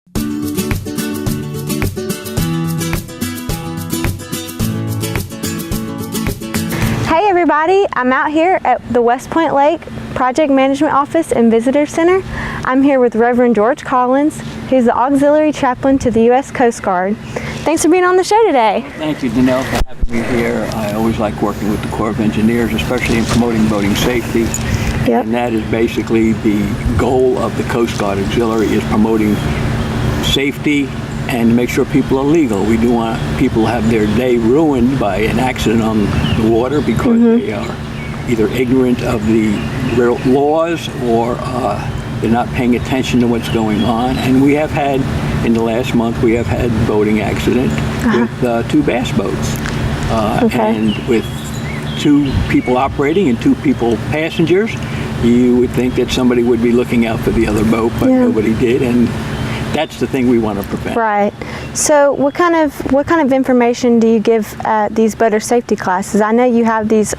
Hey everybody, I'm out here at the West Point Lake Project Management Office and Visitor Center. I'm here with Reverend George Collins, who's the Auxiliary Chaplain to the U.S. Coast Guard. Thanks for being on the show today. Thank you, Danelle, for having me here. I always like working with the Corps of Engineers, especially in promoting boating safety. Yep. And that is basically the goal of the Coast Guard Auxiliary, is promoting safety and to make sure people are legal. We do want people to have their day ruined by an accident on the water because they are either ignorant of the laws or they're not paying attention to what's going on. And we have had, in the last month, we have had boating accident with 2 bass boats. And with 2 people operating and 2 people passengers, you would think that somebody would be looking out for the other boat, but nobody did. And that's the thing we want to prevent. Right. So what kind of information do you give at these boater safety classes? I know you have these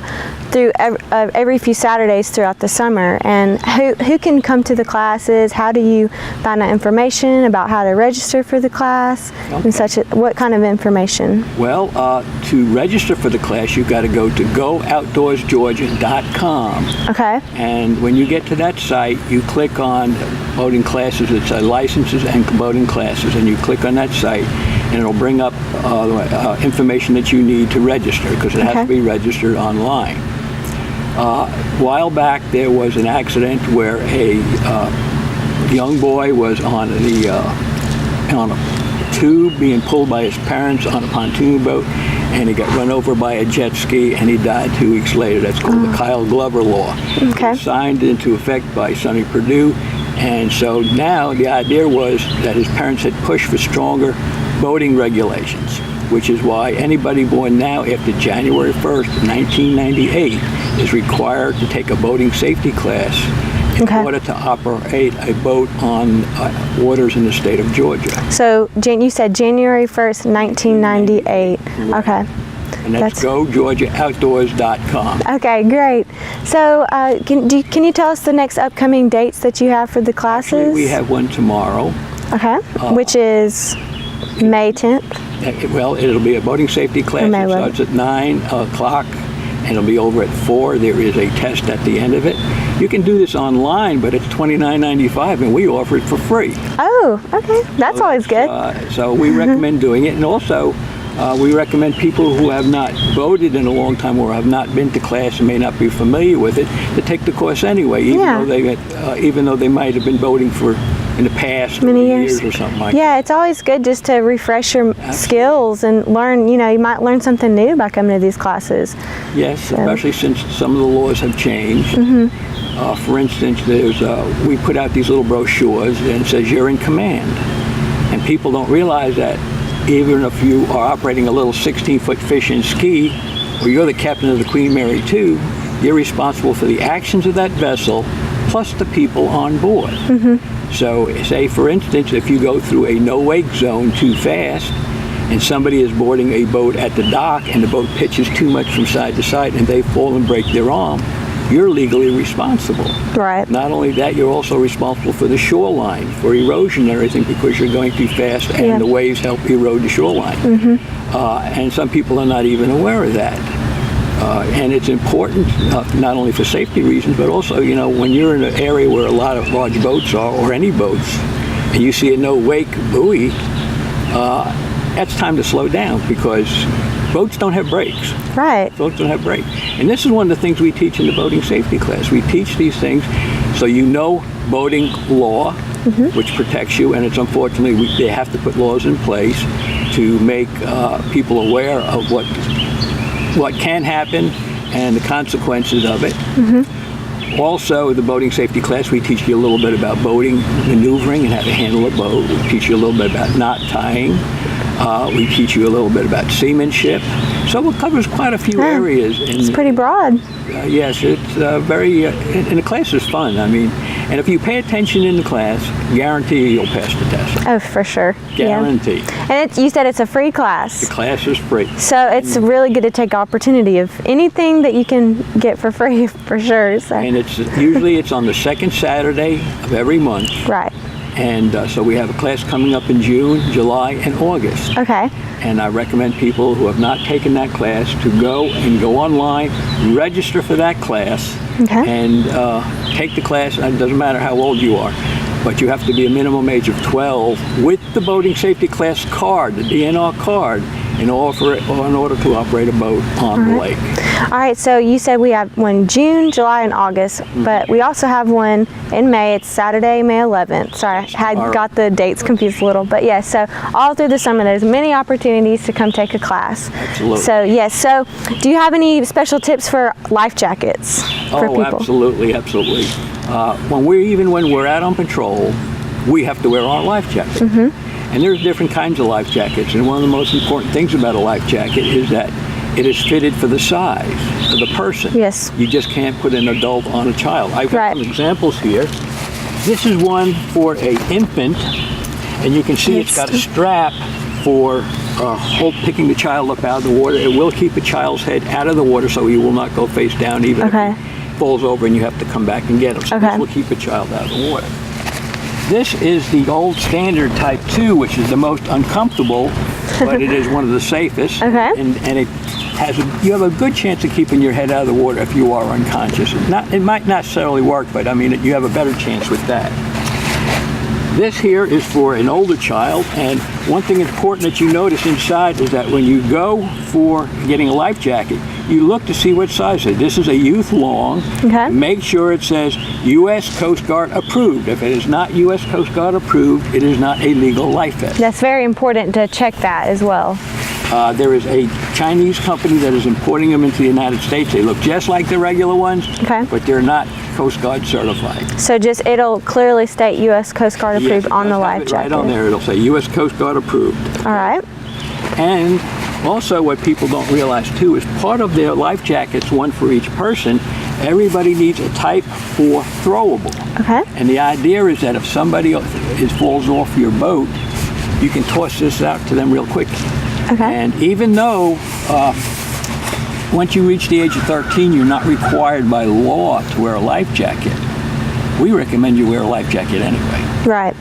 through every few Saturdays throughout the summer, and who can come to the classes? How do you find out information about how to register for the class and such? What kind of information? Well, to register for the class, you've got to go to gooutdoorsgeorgia.com. Okay. And when you get to that site, you click on boating classes. It's licenses and boating classes, and you click on that site, and it'll bring up information that you need to register, because it has to be registered online. A while back, there was an accident where a young boy was on a tube being pulled by his parents on a pontoon boat, and he got run over by a jet ski, and he died 2 weeks later. That's called the Kyle Glover Law. Okay. It was signed into effect by Sonny Perdue, and so now the idea was that his parents had pushed for stronger boating regulations, which is why anybody born now after January 1st, 1998 is required to take a boating safety class in order to operate a boat on waters in the state of Georgia. So you said January 1st, 1998. Okay. And that's GoGeorgiaOutdoors.com. Okay, great. So can you tell us the next upcoming dates that you have for the classes? Actually, we have one tomorrow. Okay, which is May 10th? Well, it'll be a boating safety class. It starts at 9 o'clock and it'll be over at 4. There is a test at the end of it. You can do this online, but it's $29.95 and we offer it for free. Oh, okay. That's always good. So we recommend doing it. And also, we recommend people who have not boated in a long time or have not been to class and may not be familiar with it to take the course anyway, even though they might have been boating for in the past many years or something like that. Yeah, it's always good just to refresh your skills and learn, you might learn something new by coming to these classes. Yes, especially since some of the laws have changed. For instance, we put out these little brochures and it says you're in command. And people don't realize that even if you are operating a little 16-foot fishing ski, or you're the captain of the Queen Mary 2, you're responsible for the actions of that vessel plus the people on board. So say, for instance, if you go through a no-wake zone too fast and somebody is boarding a boat at the dock and the boat pitches too much from side to side and they fall and break their arm, you're legally responsible. Right. Not only that, you're also responsible for the shoreline, for erosion and everything, because you're going too fast and the waves help erode the shoreline. And some people are not even aware of that. And it's important, not only for safety reasons, but also, when you're in an area where a lot of large boats are, or any boats, and you see a no-wake buoy, that's time to slow down, because boats don't have brakes. Right. Boats don't have brakes. And this is one of the things we teach in the boating safety class. We teach these things so boating law, which protects you, and it's unfortunately they have to put laws in place to make people aware of what can happen and the consequences of it. Also, the boating safety class, we teach you a little bit about boating maneuvering and how to handle a boat. We teach you a little bit about knot tying. We teach you a little bit about seamanship. So it covers quite a few areas. It's pretty broad. Yes, it's and the class is fun. And if you pay attention in the class, guarantee you'll pass the test. Oh, for sure. Guarantee. Yeah. And you said it's a free class. The class is free. So it's really good to take opportunity of anything that you can get for free, for sure. So. And usually it's on the second Saturday of every month. Right. And so we have a class coming up in June, July, and August. Okay. And I recommend people who have not taken that class to go online, register for that class, Okay. and take the class. And it doesn't matter how old you are, but you have to be a minimum age of 12 with the boating safety class card, the DNR card, in order to operate a boat on the lake. All right, so you said we have one June, July, and August, but we also have one in May. It's Saturday, May 11th. Sorry, I had got the dates confused a little, but yes, so all through the summer there's many opportunities to come take a class. Absolutely. So yes, so do you have any special tips for life jackets for people? Absolutely, absolutely. When we're out on patrol, we have to wear our life jacket. And there's different kinds of life jackets, and one of the most important things about a life jacket is that it is fitted for the size of the person. Yes. You just can't put an adult on a child. I've got some examples here. This is one for an infant, and you can see it's got a strap for picking the child up out of the water. It will keep a child's head out of the water so he will not go face down even if he falls over and you have to come back and get him. So this will keep a child out of the water. This is the old standard Type 2, which is the most uncomfortable, but it is one of the safest. And it has you have a good chance of keeping your head out of the water if you are unconscious. It might not necessarily work, but I mean, you have a better chance with that. This here is for an older child, and one thing important that you notice inside is that when you go for getting a life jacket, you look to see what size it is. This is a youth long. Make sure it says U.S. Coast Guard approved. If it is not U.S. Coast Guard approved, it is not a legal life vest. That's very important to check that as well. There is a Chinese company that is importing them into the United States. They look just like the regular ones, but they're not Coast Guard certified. So it'll clearly state U.S. Coast Guard approved on the life jacket. Right on there, it'll say U.S. Coast Guard approved. All right. And also what people don't realize too is part of their life jackets, one for each person, everybody needs a Type 4 throwable. And the idea is that if somebody falls off your boat, you can toss this out to them real quick. And even though once you reach the age of 13, you're not required by law to wear a life jacket, we recommend you wear a life jacket anyway. Right.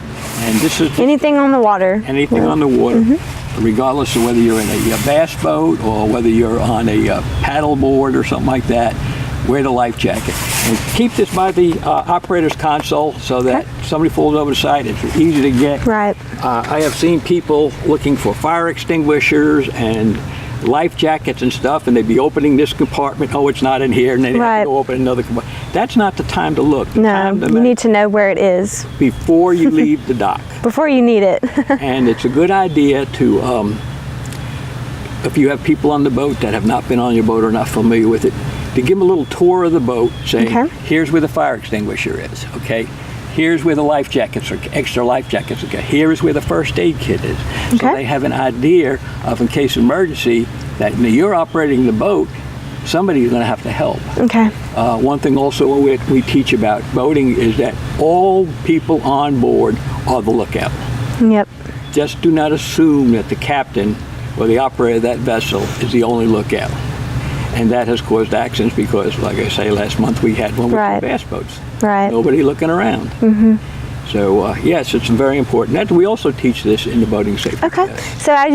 And this is anything on the water. Anything on the water, regardless of whether you're in a bass boat or whether you're on a paddle board or something like that, wear the life jacket. And keep this by the operator's console so that somebody falls over the side, it's easy to get. Right. I have seen people looking for fire extinguishers and life jackets and stuff, and they'd be opening this compartment. Oh, it's not in here, and then they have to go open another compartment. That's not the time to look. No, you need to know where it is before you leave the dock. Before you need it. And it's a good idea to, if you have people on the boat that have not been on your boat or not familiar with it, to give them a little tour of the boat, saying, here's where the fire extinguisher is, here's where the life jackets or extra life jackets are. Here's where the first aid kit is. So they have an idea of, in case of emergency, that when you're operating the boat, somebody's going to have to help. One thing also we teach about boating is that all people on board are the lookout. Just do not assume that the captain or the operator of that vessel is the only lookout. And that has caused accidents because, like I say, last month we had one with the bass boats. Nobody looking around. So yes, it's very important. We also teach this in the boating safety class. So as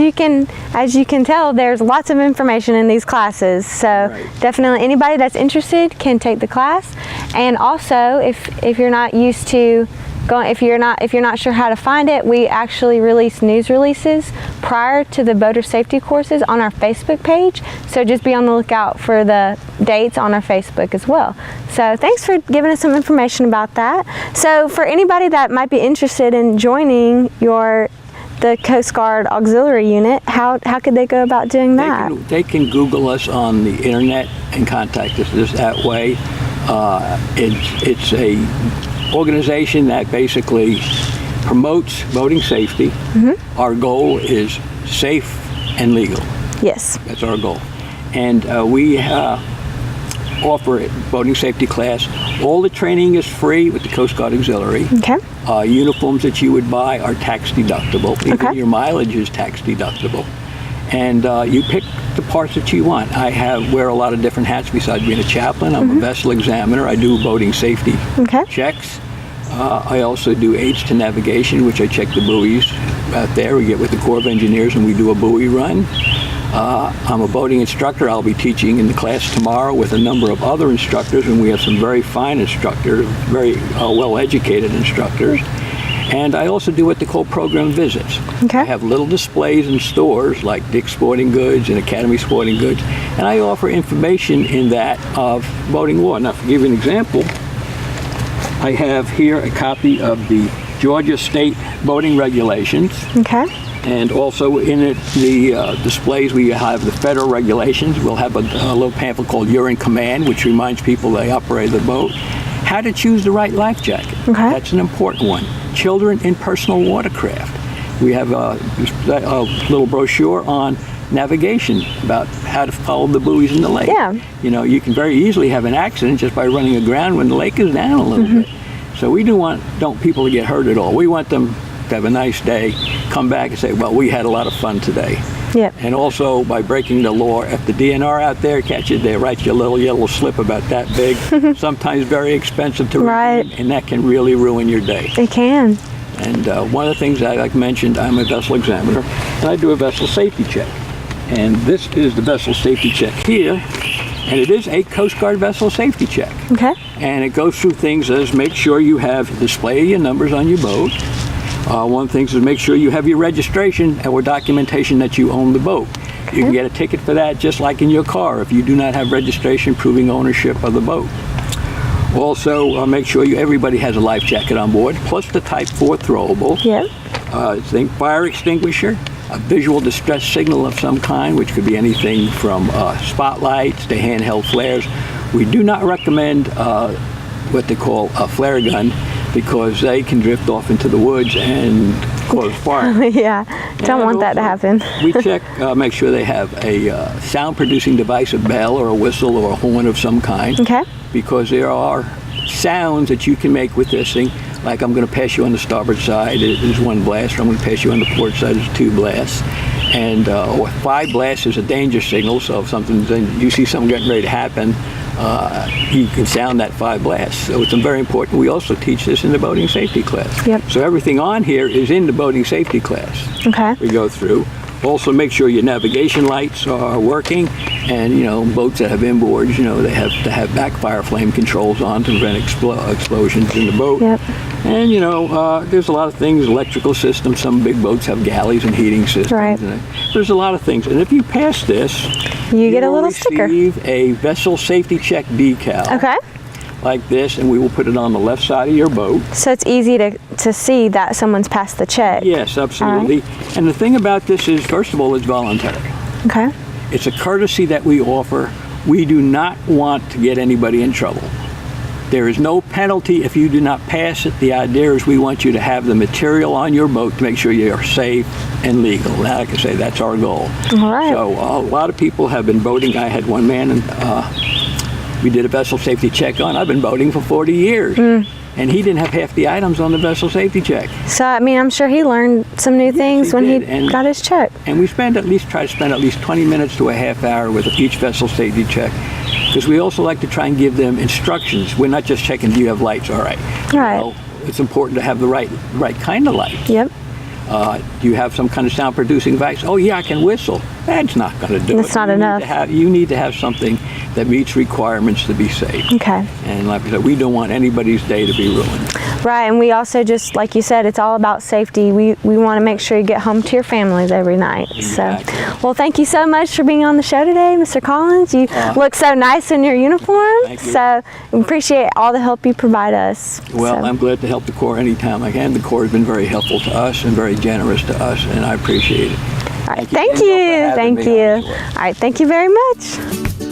you can tell, there's lots of information in these classes. So definitely anybody that's interested can take the class. And also, if you're not used to if you're not sure how to find it, we actually release news releases prior to the boater safety courses on our Facebook page. So just be on the lookout for the dates on our Facebook as well. So thanks for giving us some information about that. So for anybody that might be interested in joining the Coast Guard Auxiliary Unit, how could they go about doing that? They can Google us on the internet and contact us that way. It's a organization that basically promotes boating safety. Our goal is safe and legal. Yes. That's our goal. And we offer a boating safety class. All the training is free with the Coast Guard Auxiliary. Uniforms that you would buy are tax deductible. Even your mileage is tax deductible. And you pick the parts that you want. I wear a lot of different hats besides being a chaplain. I'm a vessel examiner. I do boating safety checks. I also do aids to navigation, which I check the buoys out there. We get with the Corps of Engineers and we do a buoy run. I'm a boating instructor. I'll be teaching in the class tomorrow with a number of other instructors, and we have some very fine instructors, very well-educated instructors. And I also do what they call program visits. Okay. I have little displays in stores like Dick's Sporting Goods and Academy Sporting Goods, and I offer information in that of boating law. Now, to give you an example, I have here a copy of the Georgia State Boating Regulations. Okay. And also in it, the displays, we have the federal regulations. We'll have a little pamphlet called You're in Command, which reminds people they operate the boat. How to choose the right life jacket. Okay. That's an important one. Children in personal watercraft. We have a little brochure on navigation about how to follow the buoys in the lake. Yeah. You know, you can very easily have an accident just by running aground when the lake is down a little bit. So we don't people to get hurt at all. We want them to have a nice day, come back and say, well, we had a lot of fun today. Yep. And also by breaking the law, if the DNR out there catch you, they write you a little yellow slip about that big, sometimes very expensive to redeem, and that can really ruin your day. It can. And one of the things I mentioned, I'm a vessel examiner, and I do a vessel safety check. And this is the vessel safety check here, and it is a Coast Guard vessel safety check. Okay. And it goes through things as make sure you have display of your numbers on your boat. One of the things is make sure you have your registration or documentation that you own the boat. You can get a ticket for that just like in your car if you do not have registration proving ownership of the boat. Also, make sure everybody has a life jacket on board, plus the Type 4 throwable. Yep. Think fire extinguisher, a visual distress signal of some kind, which could be anything from spotlights to handheld flares. We do not recommend what they call a flare gun, because they can drift off into the woods and cause fire. Yeah, don't want that to happen. We check, make sure they have a sound-producing device, a bell or a whistle or a horn of some kind. Okay. Because there are sounds that you can make with this thing, like I'm going to pass you on the starboard side, there's one blast, or I'm going to pass you on the port side, there's 2 blasts. And 5 blasts is a danger signal, so if you see something getting ready to happen, you can sound that 5 blasts. So it's very important. We also teach this in the boating safety class. Yep. So everything on here is in the boating safety class. Okay. We go through. Also make sure your navigation lights are working, and boats that have inboards, they have to have backfire flame controls on to prevent explosions in the boat. Yep. And there's a lot of things, electrical systems. Some big boats have galleys and heating systems. Right. And there's a lot of things. And if you pass this, you get a little sticker. Receive a vessel safety check decal. Okay. Like this, and we will put it on the left side of your boat. So it's easy to see that someone's passed the check. Yes, absolutely. Right. And the thing about this is, first of all, it's voluntary. Okay. It's a courtesy that we offer. We do not want to get anybody in trouble. There is no penalty if you do not pass it. The idea is we want you to have the material on your boat to make sure you are safe and legal. Now, like I say, that's our goal. All right. So a lot of people have been boating. I had one man, and we did a vessel safety check on. I've been boating for 40 years. And he didn't have half the items on the vessel safety check. So, I mean, I'm sure he learned some new things when he got his check. And we try to spend at least 20 minutes to a half hour with each vessel safety check, because we also like to try and give them instructions. We're not just checking, do you have lights? All right. Right. Well, it's important to have the right kind of lights. Yep. Do you have some kind of sound producing device? Oh yeah, I can whistle. That's not going to do it. That's not enough. You need to have something that meets requirements to be safe. Okay. And like I said, we don't want anybody's day to be ruined. Right, and we also just, like you said, it's all about safety. We want to make sure you get home to your families every night. Exactly. So, well, thank you so much for being on the show today, Mr. Collins. You look so nice in your uniform. Thank you. So, we appreciate all the help you provide us. Well, So, I'm glad to help the Corps anytime I can. The Corps has been very helpful to us and very generous to us, and I appreciate it. all right, Thank thank you. you. Thank Thank you. you. All right, thank you very much.